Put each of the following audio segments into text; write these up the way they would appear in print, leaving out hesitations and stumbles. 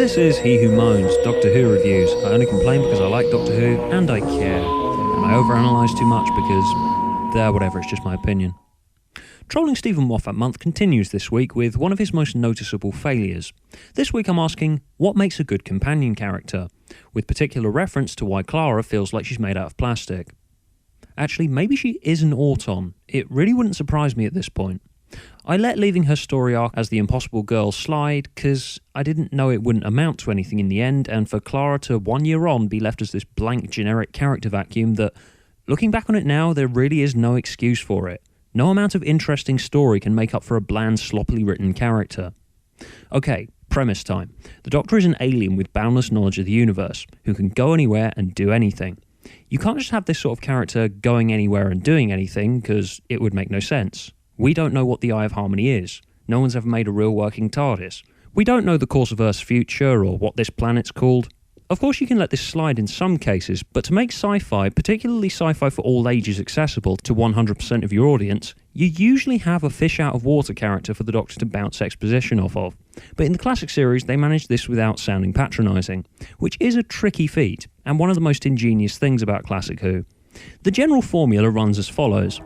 This is He Who Moans, Doctor Who reviews. I only complain because I like Doctor Who and I care. And I overanalyse too much because, whatever, it's just my opinion. Trolling Stephen Moffat month continues this week with one of his most noticeable failures. This week I'm asking, what makes a good companion character? With particular reference to why Clara feels like she's made out of plastic. Actually, maybe she is an Auton. It really wouldn't surprise me at this point. I let leaving her story arc as the impossible girl slide because I didn't know it wouldn't amount to anything in the end, and for Clara to 1 year on be left as this blank generic character vacuum that, looking back on it now, there really is no excuse for it. No amount of interesting story can make up for a bland, sloppily written character. Okay, premise time. The Doctor is an alien with boundless knowledge of the universe, who can go anywhere and do anything. You can't just have this sort of character going anywhere and doing anything, because it would make no sense. We don't know what the Eye of Harmony is. No one's ever made a real working TARDIS. We don't know the course of Earth's future or what this planet's called. Of course you can let this slide in some cases, but to make sci-fi, particularly sci-fi for all ages, accessible to 100% of your audience, you usually have a fish-out-of-water character for the Doctor to bounce exposition off of. But in the classic series, they managed this without sounding patronising, which is a tricky feat, and one of the most ingenious things about Classic Who. The general formula runs as follows.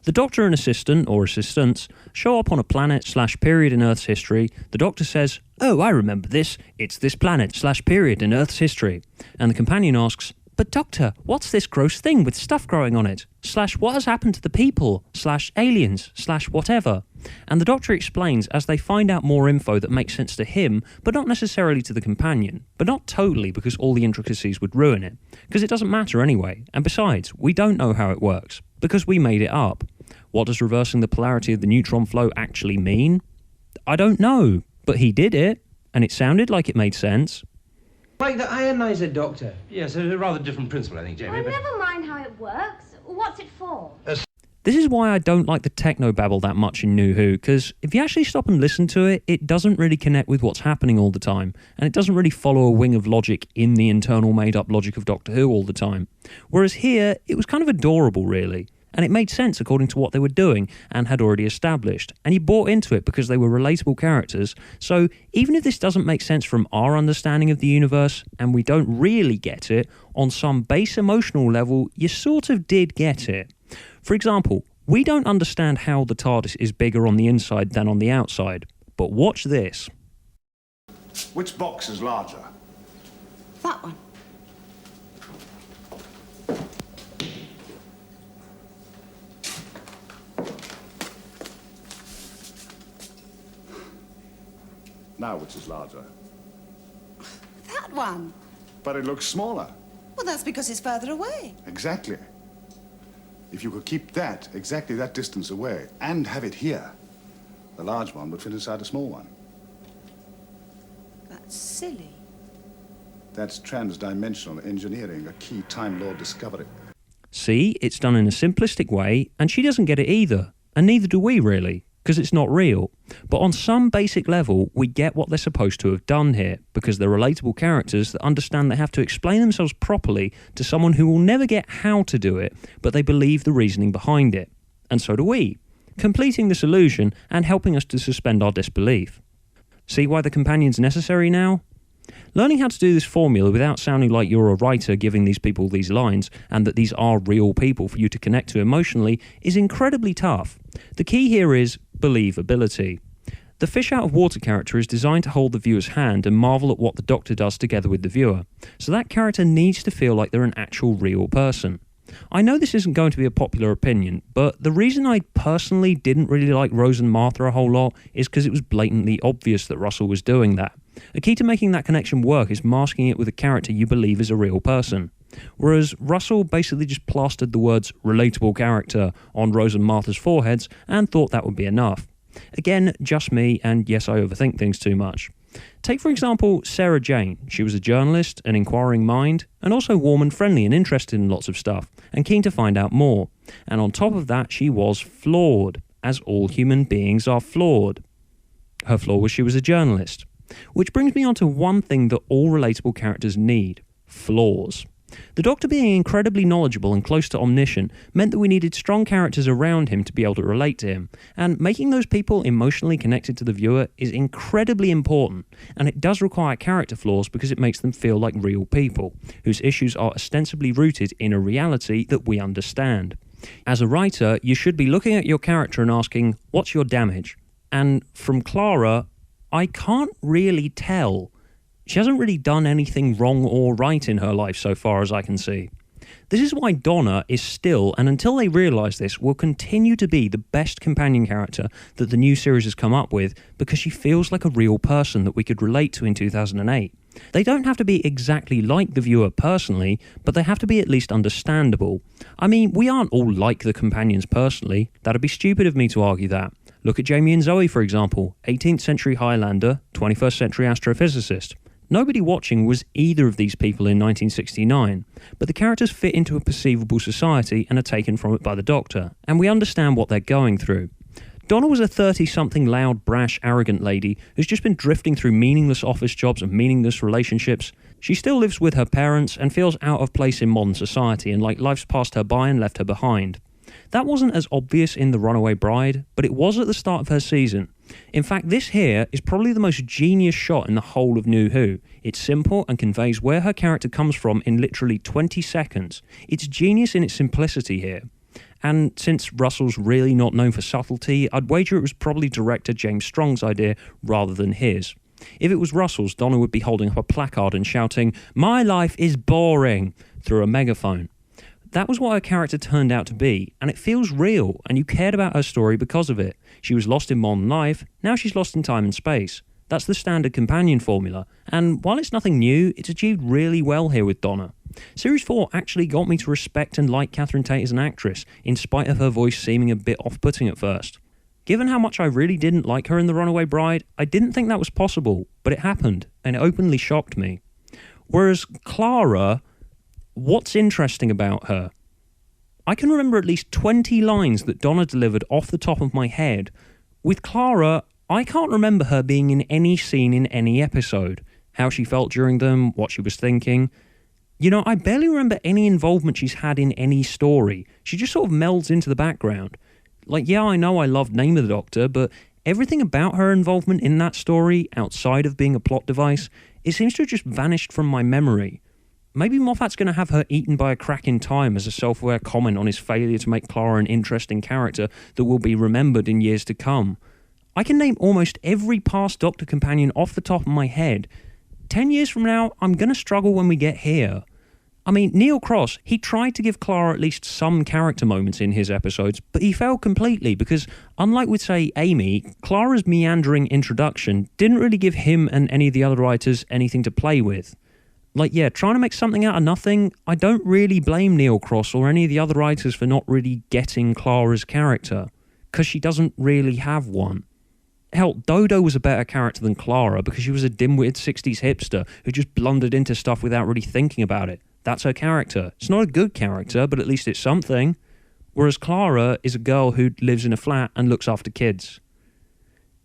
The Doctor and assistant, or assistants, show up on a planet/period in Earth's history. The Doctor says, "Oh, I remember this. It's this planet/period in Earth's history." And the companion asks, "But Doctor, what's this gross thing with stuff growing on it? What has happened to the people? Aliens? Whatever?" And the Doctor explains as they find out more info that makes sense to him, but not necessarily to the companion. But not totally, because all the intricacies would ruin it. Because it doesn't matter anyway. And besides, we don't know how it works. Because we made it up. What does reversing the polarity of the neutron flow actually mean? I don't know, but he did it, and it sounded like it made sense. Like the ionizer, Doctor. Yes, a rather different principle, I think, Jamie. Well, never mind how it works. What's it for? This is why I don't like the technobabble that much in New Who, because if you actually stop and listen to it, it doesn't really connect with what's happening all the time, and it doesn't really follow a wing of logic in the internal made-up logic of Doctor Who all the time. Whereas here, it was kind of adorable, really. And it made sense according to what they were doing and had already established. And you bought into it because they were relatable characters. So even if this doesn't make sense from our understanding of the universe, and we don't really get it, on some base emotional level, you sort of did get it. For example, we don't understand how the TARDIS is bigger on the inside than on the outside. But watch this. Which box is larger? That one. Now which is larger? That one. But it looks smaller. Well, that's because it's further away. Exactly. If you could keep that exactly that distance away and have it here, the large one would fit inside a small one. That's silly. That's trans-dimensional engineering, a key Time Lord discovery. See, it's done in a simplistic way, and she doesn't get it either. And neither do we, really. Because it's not real. But on some basic level, we get what they're supposed to have done here, because they're relatable characters that understand they have to explain themselves properly to someone who will never get how to do it, but they believe the reasoning behind it. And so do we, completing this illusion and helping us to suspend our disbelief. See why the companion's necessary now? Learning how to do this formula without sounding like you're a writer giving these people these lines, and that these are real people for you to connect to emotionally, is incredibly tough. The key here is believability. The fish-out-of-water character is designed to hold the viewer's hand and marvel at what the Doctor does together with the viewer, so that character needs to feel like they're an actual real person. I know this isn't going to be a popular opinion, but the reason I personally didn't really like Rose and Martha a whole lot is because it was blatantly obvious that Russell was doing that. A key to making that connection work is masking it with a character you believe is a real person. Whereas Russell basically just plastered the words relatable character on Rose and Martha's foreheads and thought that would be enough. Again, just me, and yes, I overthink things too much. Take, for example, Sarah Jane. She was a journalist, an inquiring mind, and also warm and friendly and interested in lots of stuff, and keen to find out more. And on top of that, she was flawed, as all human beings are flawed. Her flaw was she was a journalist. Which brings me on to one thing that all relatable characters need: flaws. The Doctor being incredibly knowledgeable and close to omniscient meant that we needed strong characters around him to be able to relate to him, and making those people emotionally connected to the viewer is incredibly important, and it does require character flaws because it makes them feel like real people, whose issues are ostensibly rooted in a reality that we understand. As a writer, you should be looking at your character and asking, what's your damage? And from Clara, I can't really tell. She hasn't really done anything wrong or right in her life so far as I can see. This is why Donna is still, and until they realise this, will continue to be the best companion character that the new series has come up with, because she feels like a real person that we could relate to in 2008. They don't have to be exactly like the viewer personally, but they have to be at least understandable. I mean, we aren't all like the companions personally. That'd be stupid of me to argue that. Look at Jamie and Zoe, for example, 18th century Highlander, 21st century astrophysicist. Nobody watching was either of these people in 1969, but the characters fit into a perceivable society and are taken from it by the Doctor, and we understand what they're going through. Donna was a 30-something loud, brash, arrogant lady who's just been drifting through meaningless office jobs and meaningless relationships. She still lives with her parents and feels out of place in modern society and like life's passed her by and left her behind. That wasn't as obvious in The Runaway Bride, but it was at the start of her season. In fact, this here is probably the most genius shot in the whole of New Who. It's simple and conveys where her character comes from in literally 20 seconds. It's genius in its simplicity here. And since Russell's really not known for subtlety, I'd wager it was probably director James Strong's idea rather than his. If it was Russell's, Donna would be holding up a placard and shouting, "My life is boring," through a megaphone. That was what her character turned out to be, and it feels real, and you cared about her story because of it. She was lost in modern life, now she's lost in time and space. That's the standard companion formula, and while it's nothing new, it's achieved really well here with Donna. Series 4 actually got me to respect and like Catherine Tate as an actress, in spite of her voice seeming a bit off-putting at first. Given how much I really didn't like her in The Runaway Bride, I didn't think that was possible, but it happened, and it openly shocked me. Whereas Clara, what's interesting about her? I can remember at least 20 lines that Donna delivered off the top of my head. With Clara, I can't remember her being in any scene in any episode, how she felt during them, what she was thinking. You know, I barely remember any involvement she's had in any story. She just sort of melds into the background. Like, yeah, I know I loved Name of the Doctor, but everything about her involvement in that story, outside of being a plot device, it seems to have just vanished from my memory. Maybe Moffat's going to have her eaten by a crack in time as a self-aware comment on his failure to make Clara an interesting character that will be remembered in years to come. I can name almost every past Doctor companion off the top of my head. 10 years from now, I'm going to struggle when we get here. I mean, Neil Cross, he tried to give Clara at least some character moments in his episodes, but he failed completely because, unlike with, say, Amy, Clara's meandering introduction didn't really give him and any of the other writers anything to play with. Like, yeah, trying to make something out of nothing, I don't really blame Neil Cross or any of the other writers for not really getting Clara's character, because she doesn't really have one. Hell, Dodo was a better character than Clara because she was a dim-witted 60s hipster who just blundered into stuff without really thinking about it. That's her character. It's not a good character, but at least it's something. Whereas Clara is a girl who lives in a flat and looks after kids.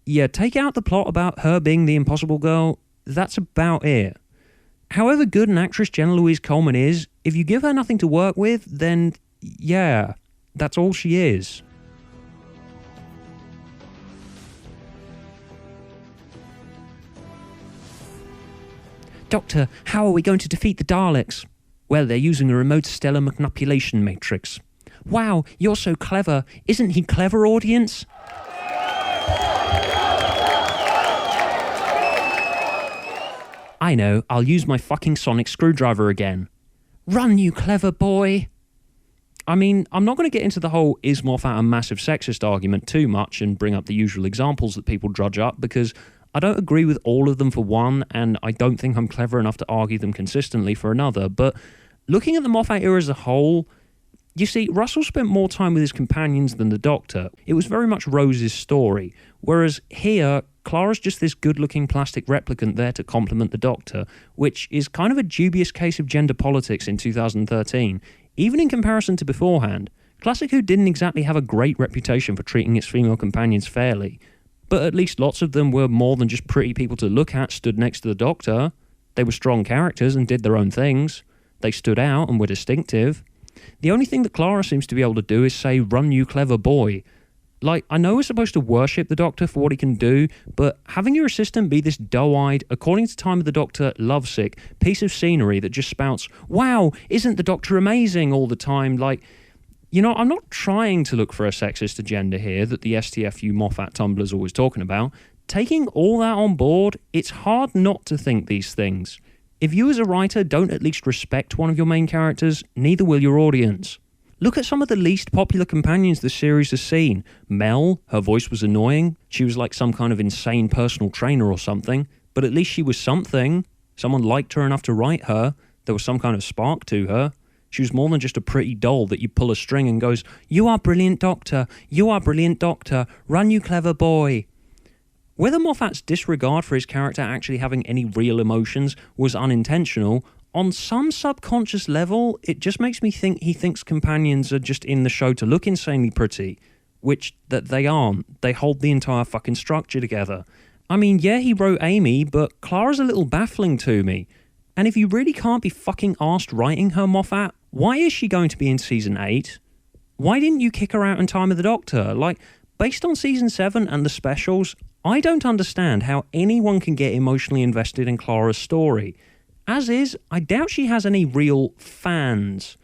Yeah, take out the plot about her being the impossible girl, that's about it. However good an actress Jenna Louise Coleman is, if you give her nothing to work with, then, yeah, that's all she is. Doctor, how are we going to defeat the Daleks? Well, they're using a remote stellar manipulation matrix. Wow, you're so clever. Isn't he clever, audience? I know, I'll use my fucking sonic screwdriver again. Run, you clever boy! I mean, I'm not going to get into the whole is Moffat a massive sexist argument too much and bring up the usual examples that people drudge up, because I don't agree with all of them for one, and I don't think I'm clever enough to argue them consistently for another, but looking at the Moffat era as a whole, you see, Russell spent more time with his companions than the Doctor. It was very much Rose's story, whereas here, Clara's just this good-looking plastic replicant there to complement the Doctor, which is kind of a dubious case of gender politics in 2013, even in comparison to beforehand. Classic Who didn't exactly have a great reputation for treating its female companions fairly, but at least lots of them were more than just pretty people to look at stood next to the Doctor. They were strong characters and did their own things. they stood out and were distinctive. The only thing that Clara seems to be able to do is say, "Run, you clever boy." Like, I know we're supposed to worship the Doctor for what he can do, but having your assistant be this doe-eyed, according to Time of the Doctor, lovesick piece of scenery that just spouts, "Wow, isn't the Doctor amazing?" all the time, like, you know, I'm not trying to look for a sexist agenda here that the STFU Moffat Tumblr's always talking about. Taking all that on board, it's hard not to think these things. If you as a writer don't at least respect one of your main characters, neither will your audience. Look at some of the least popular companions the series has seen. Mel, her voice was annoying. She was like some kind of insane personal trainer or something. But at least she was something. Someone liked her enough to write her. There was some kind of spark to her. She was more than just a pretty doll that you pull a string and goes, "You are brilliant, Doctor. You are brilliant, Doctor. Run, you clever boy." Whether Moffat's disregard for his character actually having any real emotions was unintentional, on some subconscious level, it just makes me think he thinks companions are just in the show to look insanely pretty, which that they aren't. They hold the entire fucking structure together. I mean, yeah, he wrote Amy, but Clara's a little baffling to me. And if you really can't be fucking arsed writing her, Moffat, why is she going to be in season 8? Why didn't you kick her out in Time of the Doctor? Like, based on season 7 and the specials, I don't understand how anyone can get emotionally invested in Clara's story. As is, I doubt she has any real fans.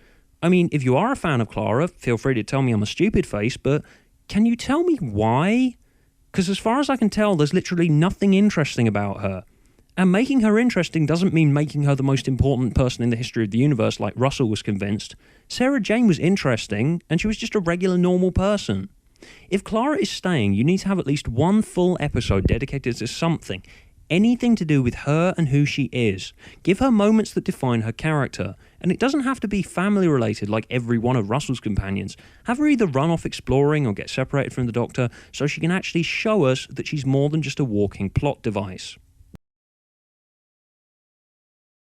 I mean, if you are a fan of Clara, feel free to tell me I'm a stupid face, but can you tell me why? Because as far as I can tell, there's literally nothing interesting about her. And making her interesting doesn't mean making her the most important person in the history of the universe like Russell was convinced. Sarah Jane was interesting, and she was just a regular normal person. If Clara is staying, you need to have at least one full episode dedicated to something. Anything to do with her and who she is. Give her moments that define her character. And it doesn't have to be family related like every one of Russell's companions. Have her either run off exploring or get separated from the Doctor so she can actually show us that she's more than just a walking plot device.